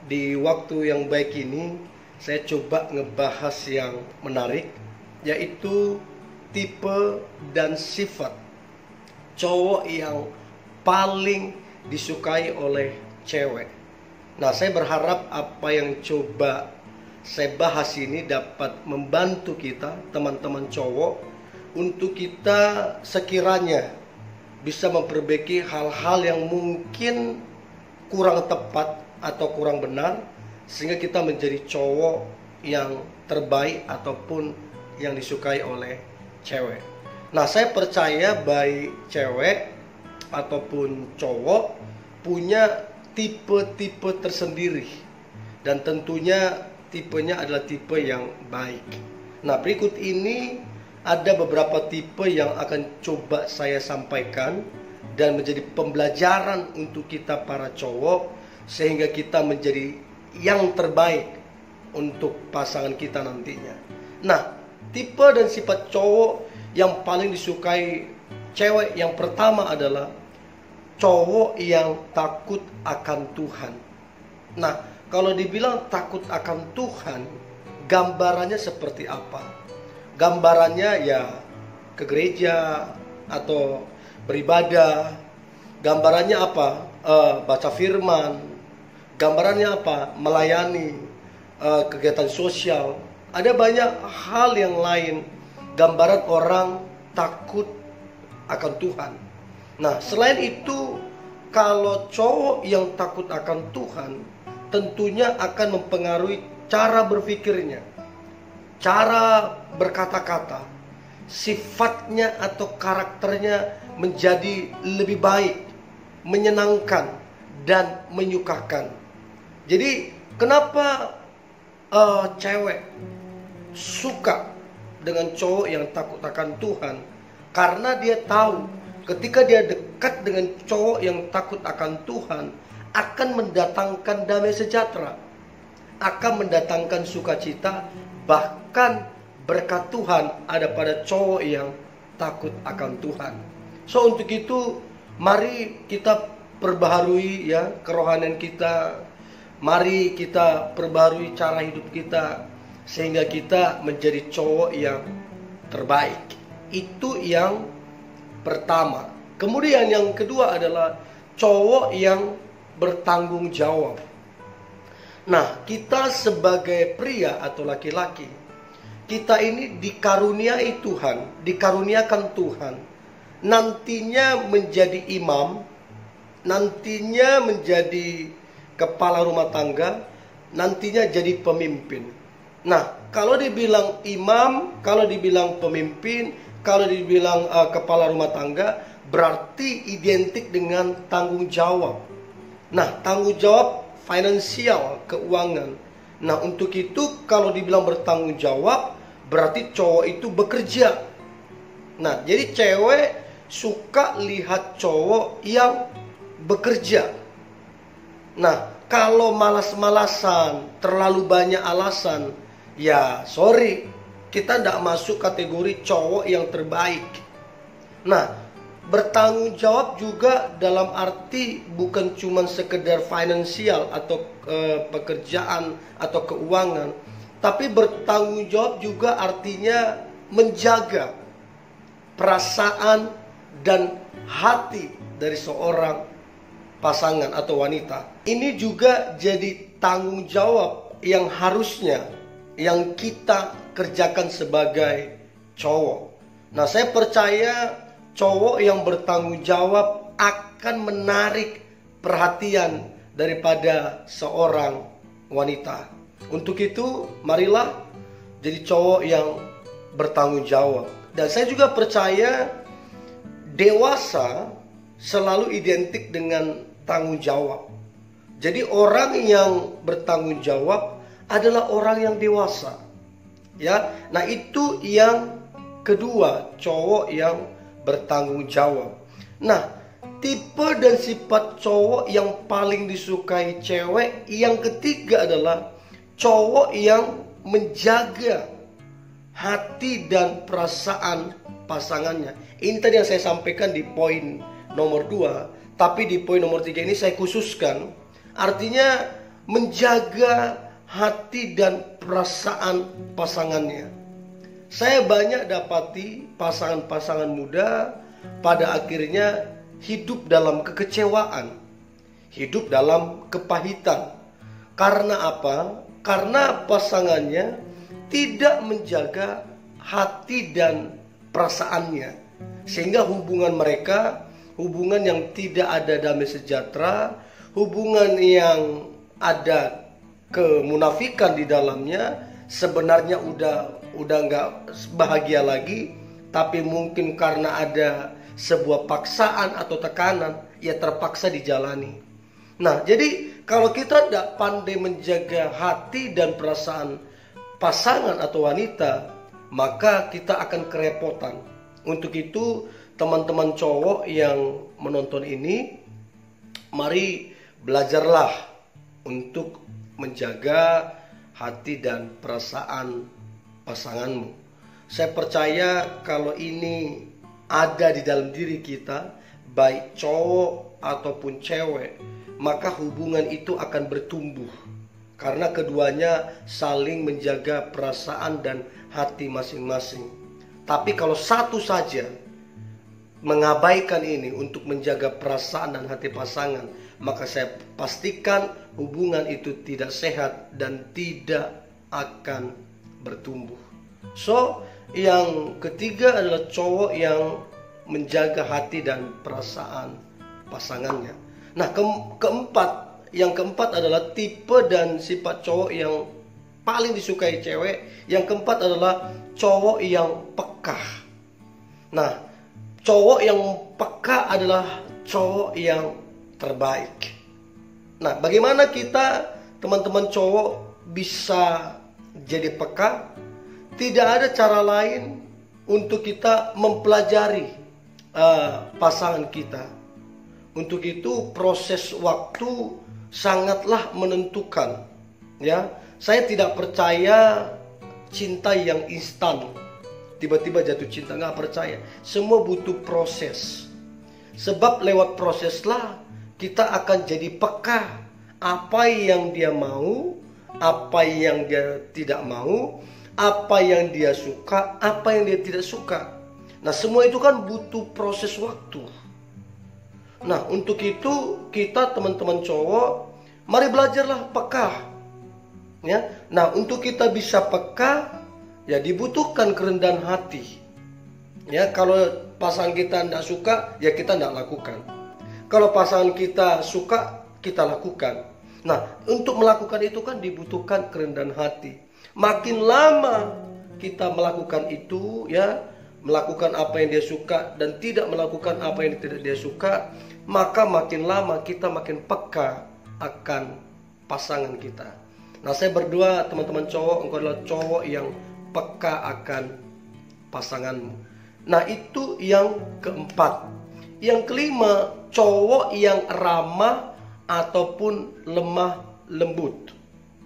Di waktu yang baik ini saya coba ngebahas yang menarik, yaitu tipe dan sifat cowok yang paling disukai oleh cewek. Nah, saya berharap apa yang coba saya bahas ini dapat membantu kita, teman-teman cowok, untuk kita sekiranya bisa memperbaiki hal-hal yang mungkin kurang tepat atau kurang benar, sehingga kita menjadi cowok yang terbaik ataupun yang disukai oleh cewek. Nah, saya percaya baik cewek ataupun cowok punya tipe-tipe tersendiri, dan tentunya tipenya adalah tipe yang baik. Nah, berikut ini ada beberapa tipe yang akan coba saya sampaikan dan menjadi pembelajaran untuk kita para cowok, sehingga kita menjadi yang terbaik untuk pasangan kita nantinya. Nah, tipe dan sifat cowok yang paling disukai cewek yang pertama adalah cowok yang takut akan Tuhan. Nah, kalau dibilang takut akan Tuhan, gambarannya seperti apa? Gambarannya ya ke gereja atau beribadah. Gambarannya apa? Baca firman. Gambarannya apa? Melayani, kegiatan sosial. Ada banyak hal yang lain. Gambaran orang takut akan Tuhan. Nah, selain itu, kalau cowok yang takut akan Tuhan, tentunya akan mempengaruhi cara berpikirnya, cara berkata-kata, sifatnya atau karakternya menjadi lebih baik, menyenangkan, dan menyukakan. Jadi kenapa cewek suka dengan cowok yang takut akan Tuhan? Karena dia tahu ketika dia dekat dengan cowok yang takut akan Tuhan, akan mendatangkan damai sejahtera, akan mendatangkan sukacita, bahkan berkat Tuhan ada pada cowok yang takut akan Tuhan. So, untuk itu mari kita perbaharui ya kerohanian kita. Mari kita perbaharui cara hidup kita, sehingga kita menjadi cowok yang terbaik. Itu yang pertama. Kemudian yang kedua adalah cowok yang bertanggung jawab. Nah, kita sebagai pria atau laki-laki, kita ini dikaruniai Tuhan, dikaruniakan Tuhan, nantinya menjadi imam, nantinya menjadi kepala rumah tangga, nantinya jadi pemimpin. Nah, kalau dibilang imam, kalau dibilang pemimpin, kalau dibilang kepala rumah tangga, berarti identik dengan tanggung jawab. Nah, tanggung jawab finansial, keuangan. Nah, untuk itu kalau dibilang bertanggung jawab, berarti cowok itu bekerja. Nah, jadi cewek suka lihat cowok yang bekerja. Nah, kalau malas-malasan, terlalu banyak alasan, ya sorry, kita tidak masuk kategori cowok yang terbaik. Nah, bertanggung jawab juga dalam arti bukan cuma sekedar finansial atau pekerjaan atau keuangan, tapi bertanggung jawab juga artinya menjaga perasaan dan hati dari seorang pasangan atau wanita. Ini juga jadi tanggung jawab yang harusnya yang kita kerjakan sebagai cowok. Nah, saya percaya cowok yang bertanggung jawab akan menarik perhatian daripada seorang wanita. Untuk itu, marilah jadi cowok yang bertanggung jawab. Dan saya juga percaya dewasa selalu identik dengan tanggung jawab. Jadi orang yang bertanggung jawab adalah orang yang dewasa. Ya, nah itu yang kedua, cowok yang bertanggung jawab. Nah, tipe dan sifat cowok yang paling disukai cewek yang ketiga adalah cowok yang menjaga hati dan perasaan pasangannya. Ini tadi yang saya sampaikan di poin nomor 2. Tapi di poin nomor 3 ini saya khususkan. Artinya menjaga hati dan perasaan pasangannya. Saya banyak dapati pasangan-pasangan muda pada akhirnya hidup dalam kekecewaan, hidup dalam kepahitan. Karena apa? Karena pasangannya tidak menjaga hati dan perasaannya, sehingga hubungan mereka, hubungan yang tidak ada damai sejahtera, hubungan yang ada kemunafikan di dalamnya, sebenarnya udah nggak bahagia lagi, tapi mungkin karena ada sebuah paksaan atau tekanan, ya terpaksa dijalani. Nah, jadi kalau kita tidak pandai menjaga hati dan perasaan pasangan atau wanita, maka kita akan kerepotan. Untuk itu, teman-teman cowok yang menonton ini, mari belajarlah untuk menjaga hati dan perasaan pasanganmu. Saya percaya kalau ini ada di dalam diri kita, baik cowok ataupun cewek, maka hubungan itu akan bertumbuh. Karena keduanya saling menjaga perasaan dan hati masing-masing. Tapi kalau satu saja mengabaikan ini untuk menjaga perasaan dan hati pasangan, maka saya pastikan hubungan itu tidak sehat dan tidak akan bertumbuh. So, yang ketiga adalah cowok yang menjaga hati dan perasaan pasangannya. Nah, yang keempat adalah tipe dan sifat cowok yang paling disukai cewek. Yang keempat adalah cowok yang peka. Nah, cowok yang peka adalah cowok yang terbaik. Nah, bagaimana kita, teman-teman cowok, bisa jadi peka? Tidak ada cara lain untuk kita mempelajari pasangan kita. Untuk itu proses waktu sangatlah menentukan. Ya, saya tidak percaya cinta yang instan, tiba-tiba jatuh cinta, nggak percaya. Semua butuh proses. Sebab lewat proseslah kita akan jadi peka apa yang dia mau, apa yang dia tidak mau, apa yang dia suka, apa yang dia tidak suka. Nah, semua itu kan butuh proses waktu. Nah, untuk itu kita, teman-teman cowok, mari belajarlah peka. Ya. Nah, untuk kita bisa peka, ya dibutuhkan kerendahan hati. Ya, kalau pasangan kita tidak suka, ya kita tidak lakukan. Kalau pasangan kita suka, kita lakukan. Nah, untuk melakukan itu kan dibutuhkan kerendahan hati. Makin lama kita melakukan itu, ya, melakukan apa yang dia suka dan tidak melakukan apa yang tidak dia suka, maka makin lama kita makin peka akan pasangan kita. Nah, saya berdoa teman-teman cowok, engkau adalah cowok yang peka akan pasanganmu. Nah, itu yang keempat. Yang kelima, cowok yang ramah ataupun lemah lembut.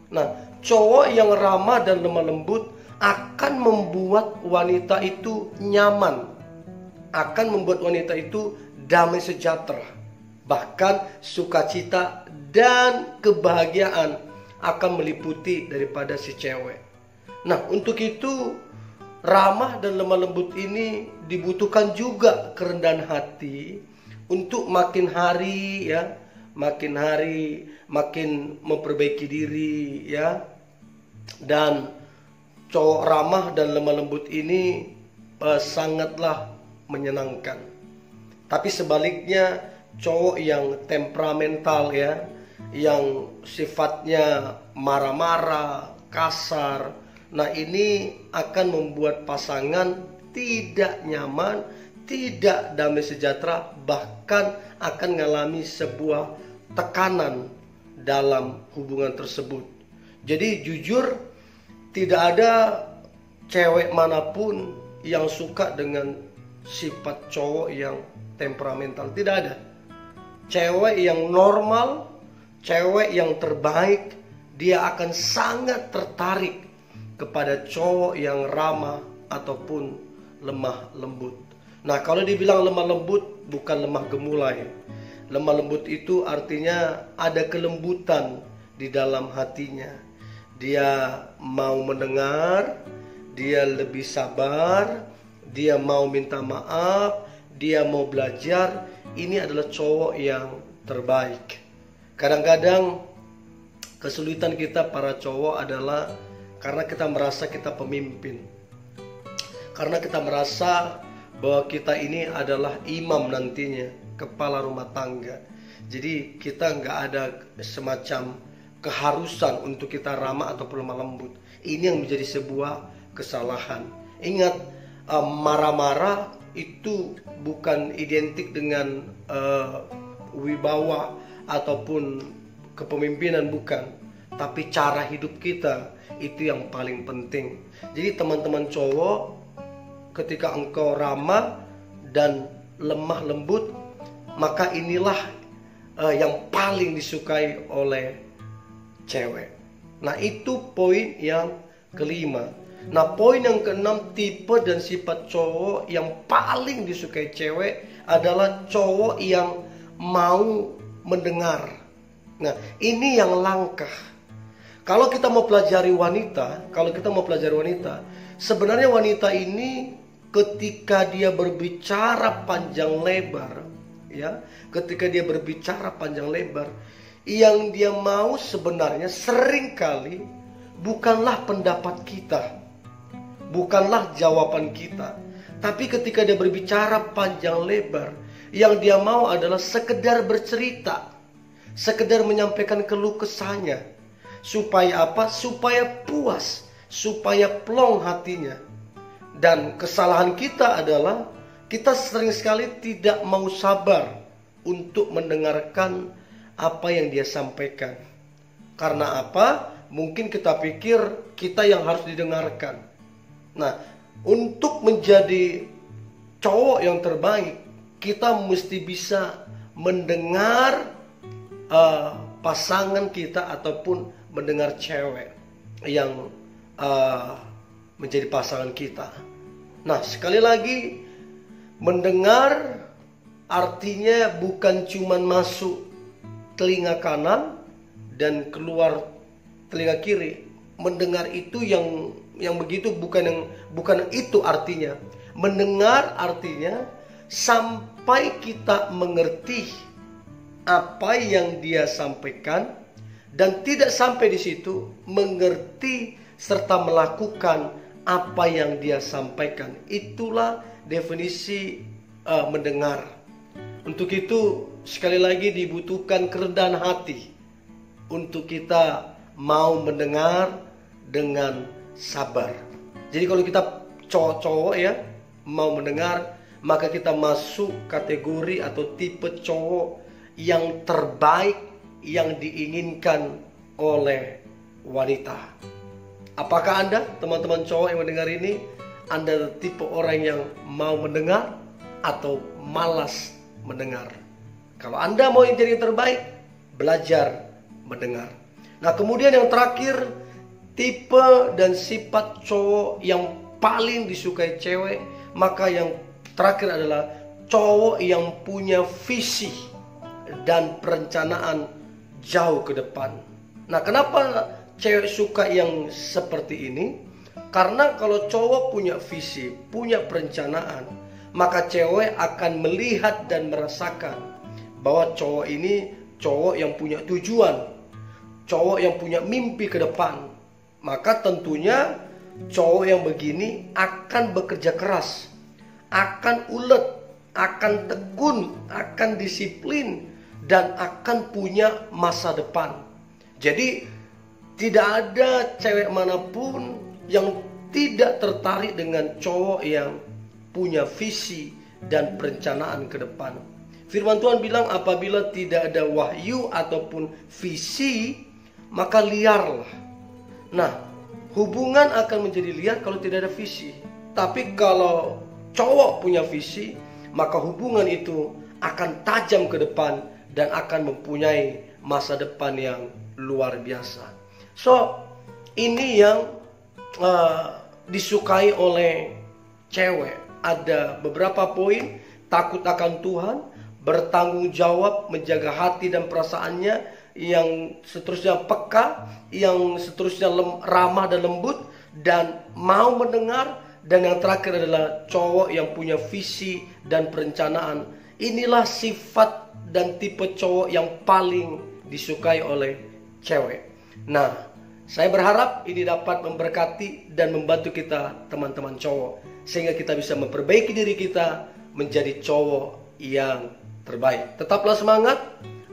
Nah, cowok yang ramah dan lemah lembut akan membuat wanita itu nyaman, akan membuat wanita itu damai sejahtera, bahkan sukacita dan kebahagiaan akan meliputi daripada si cewek. Nah, untuk itu ramah dan lemah lembut ini dibutuhkan juga kerendahan hati untuk makin hari, ya, makin hari makin memperbaiki diri, ya. Dan cowok ramah dan lemah lembut ini sangatlah menyenangkan. Tapi sebaliknya cowok yang temperamental, ya, yang sifatnya marah-marah, kasar, nah ini akan membuat pasangan tidak nyaman, tidak damai sejahtera, bahkan akan mengalami sebuah tekanan dalam hubungan tersebut. Jadi jujur, tidak ada cewek manapun yang suka dengan sifat cowok yang temperamental. Tidak ada. Cewek yang normal, cewek yang terbaik, dia akan sangat tertarik kepada cowok yang ramah ataupun lemah lembut. Nah, kalau dibilang lemah lembut, bukan lemah gemulai. Lemah lembut itu artinya ada kelembutan di dalam hatinya. Dia mau mendengar, dia lebih sabar, dia mau minta maaf, dia mau belajar. Ini adalah cowok yang terbaik. Kadang-kadang kesulitan kita para cowok adalah karena kita merasa kita pemimpin. Karena kita merasa bahwa kita ini adalah imam nantinya, kepala rumah tangga. Jadi kita nggak ada semacam keharusan untuk kita ramah ataupun lemah lembut. Ini yang menjadi sebuah kesalahan. Ingat, marah-marah itu bukan identik dengan wibawa ataupun kepemimpinan, bukan. Tapi cara hidup kita itu yang paling penting. Jadi teman-teman cowok, ketika engkau ramah dan lemah lembut, maka inilah yang paling disukai oleh cewek. Nah, itu poin yang kelima. Nah, poin yang keenam, tipe dan sifat cowok yang paling disukai cewek adalah cowok yang mau mendengar. Nah, ini yang langkah. Kalau kita mau pelajari wanita, sebenarnya wanita ini ketika dia berbicara panjang lebar, ya, ketika dia berbicara panjang lebar, yang dia mau sebenarnya seringkali bukanlah pendapat kita, bukanlah jawaban kita. Tapi ketika dia berbicara panjang lebar, yang dia mau adalah sekedar bercerita, sekedar menyampaikan keluh kesahnya. Supaya apa? Supaya puas, supaya plong hatinya. Dan kesalahan kita adalah kita sering sekali tidak mau sabar untuk mendengarkan apa yang dia sampaikan. Karena apa? Mungkin kita pikir kita yang harus didengarkan. Nah, untuk menjadi cowok yang terbaik, kita mesti bisa mendengar pasangan kita ataupun mendengar cewek yang menjadi pasangan kita. Nah, sekali lagi, mendengar artinya bukan cuman masuk telinga kanan dan keluar telinga kiri. Mendengar itu yang begitu bukan itu artinya. Mendengar artinya sampai kita mengerti apa yang dia sampaikan, dan tidak sampai di situ mengerti serta melakukan apa yang dia sampaikan. Itulah definisi mendengar. Untuk itu sekali lagi dibutuhkan kerendahan hati untuk kita mau mendengar dengan sabar. Jadi kalau kita cowok-cowok ya mau mendengar, maka kita masuk kategori atau tipe cowok yang terbaik yang diinginkan oleh wanita. Apakah Anda, teman-teman cowok yang mendengar ini, Anda tipe orang yang mau mendengar atau malas mendengar? Kalau Anda mau yang jadi yang terbaik, belajar mendengar. Nah, kemudian yang terakhir, tipe dan sifat cowok yang paling disukai cewek, maka yang terakhir adalah cowok yang punya visi dan perencanaan jauh ke depan. Nah, kenapa cewek suka yang seperti ini? Karena kalau cowok punya visi, punya perencanaan, maka cewek akan melihat dan merasakan bahwa cowok ini cowok yang punya tujuan, cowok yang punya mimpi ke depan. Maka tentunya cowok yang begini akan bekerja keras, akan ulet, akan tekun, akan disiplin, dan akan punya masa depan. Jadi tidak ada cewek manapun yang tidak tertarik dengan cowok yang punya visi dan perencanaan ke depan. Firman Tuhan bilang apabila tidak ada wahyu ataupun visi, maka liarlah. Nah, hubungan akan menjadi liar kalau tidak ada visi. Tapi kalau cowok punya visi, maka hubungan itu akan tajam ke depan dan akan mempunyai masa depan yang luar biasa. So, ini yang disukai oleh cewek. Ada beberapa poin: takut akan Tuhan, bertanggung jawab, menjaga hati dan perasaannya. yang seterusnya peka, yang seterusnya ramah dan lembut, dan mau mendengar. Dan yang terakhir adalah cowok yang punya visi dan perencanaan. Inilah sifat dan tipe cowok yang paling disukai oleh cewek. Nah, saya berharap ini dapat memberkati dan membantu kita teman-teman cowok, sehingga kita bisa memperbaiki diri kita menjadi cowok yang terbaik. Tetaplah semangat,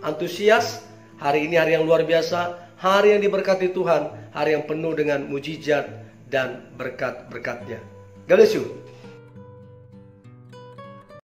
antusias. Hari ini hari yang luar biasa, hari yang diberkati Tuhan, hari yang penuh dengan mujizat dan berkat-berkatnya. God bless you.